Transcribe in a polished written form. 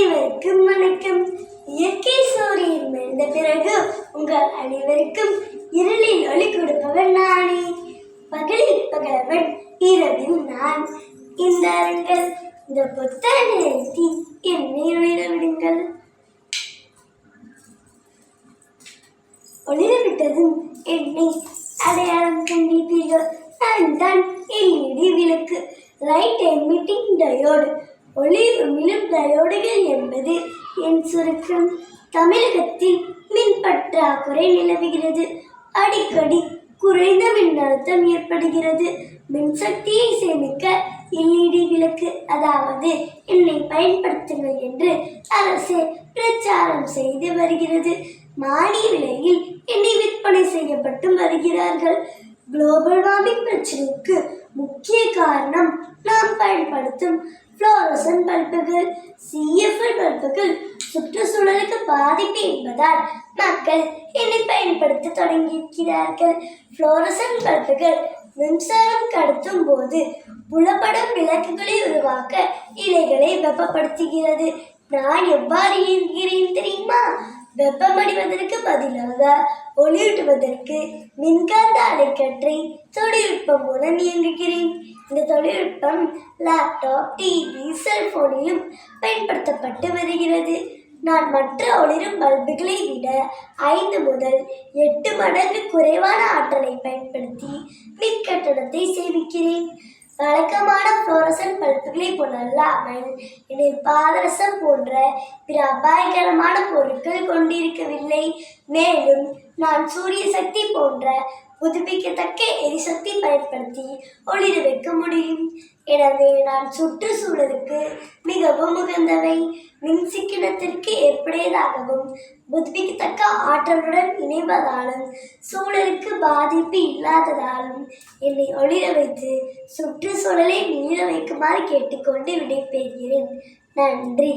அனைவருக்கும் வணக்கம். இயற்கை சூரியன் மறைந்த பிறகு உங்கள் அனைவருக்கும் இருளில் ஒளி கொடுப்பவன் நானே. பகலில் பகலவன், இரவில் நான். இந்த அரங்கள் இந்த புத்தாண்டு நேரத்தில் என்னை ஒளிர விடுங்கள். ஒளிரவிட்டதும் என்னை அடையாளம் கண்டிப்பீர்கள். நான் தான் எல்இடி விளக்கு, லைட் எமிட்டிங் டயோடு. ஒளி உமிழும் டயோடுகள் என்பது என் சுருக்கம். தமிழகத்தில் மின் பற்றாக்குறை நிலவுகிறது. அடிக்கடி குறைந்த மின்னழுத்தம் ஏற்படுகிறது. மின்சக்தியை சேமிக்க எல்இடி விளக்கு, அதாவது என்னை பயன்படுத்துங்கள் என்று அரசு பிரச்சாரம் செய்து வருகிறது. மானிய விலையில் எண்ணெய் விற்பனை செய்யப்பட்டு வருகிறார்கள். குளோபல் வார்மிங் பிரச்சனைக்கு முக்கிய காரணம் நாம் பயன்படுத்தும் ஃப்ளோரசன்ட் பல்புகள். சிஎஃப்எல் பல்புகள் சுற்றுச்சூழலுக்கு பாதிப்பு என்பதால் மக்கள் எண்ணெய் பயன்படுத்த தொடங்கியிருக்கிறார்கள். ஃப்ளோரசன்ட் பல்புகள் மின்சாரம் கடத்தும் போது புலப்படும் விளக்குகளை உருவாக்க இலைகளை வெப்பப்படுத்துகிறது. நான் எவ்வாறு இயங்குகிறேன் தெரியுமா? வெப்பமடைவதற்கு பதிலாக ஒளியூட்டுவதற்கு மின்காந்த அலைக்கற்றை தொழில்நுட்பம் மூலம் இயங்குகிறேன். இந்த தொழில்நுட்பம் லேப்டாப், டிவி, செல்போனிலும் பயன்படுத்தப்பட்டு வருகிறது. நான் மற்ற ஒளிரும் பல்புகளை விட 5 முதல் 8 மடங்கு குறைவான ஆற்றலை பயன்படுத்தி மின் கட்டணத்தை சேமிக்கிறேன். வழக்கமான ஃப்ளோரசன்ட் பல்புகளை போலல்லாமல் இதில் பாதரசம் போன்ற பிற அபாயகரமான பொருட்கள் கொண்டிருக்கவில்லை. மேலும் நான் சூரிய சக்தி போன்ற புதுப்பிக்கத்தக்க எரிசக்தி பயன்படுத்தி ஒளிர வைக்க முடியும். எனவே நான் சுற்றுச்சூழலுக்கு மிகவும் உகந்தவை. மின் சிக்கனத்திற்கு ஏற்புடையதாகவும் புதுப்பிக்கத்தக்க ஆற்றலுடன் இணைவதாலும் சூழலுக்கு பாதிப்பு இல்லாததாலும் என்னை ஒளிர வைத்து சுற்றுச்சூழலை மீள வைக்குமாறு கேட்டுக்கொண்டு விடைபெறுகிறேன். நன்றி.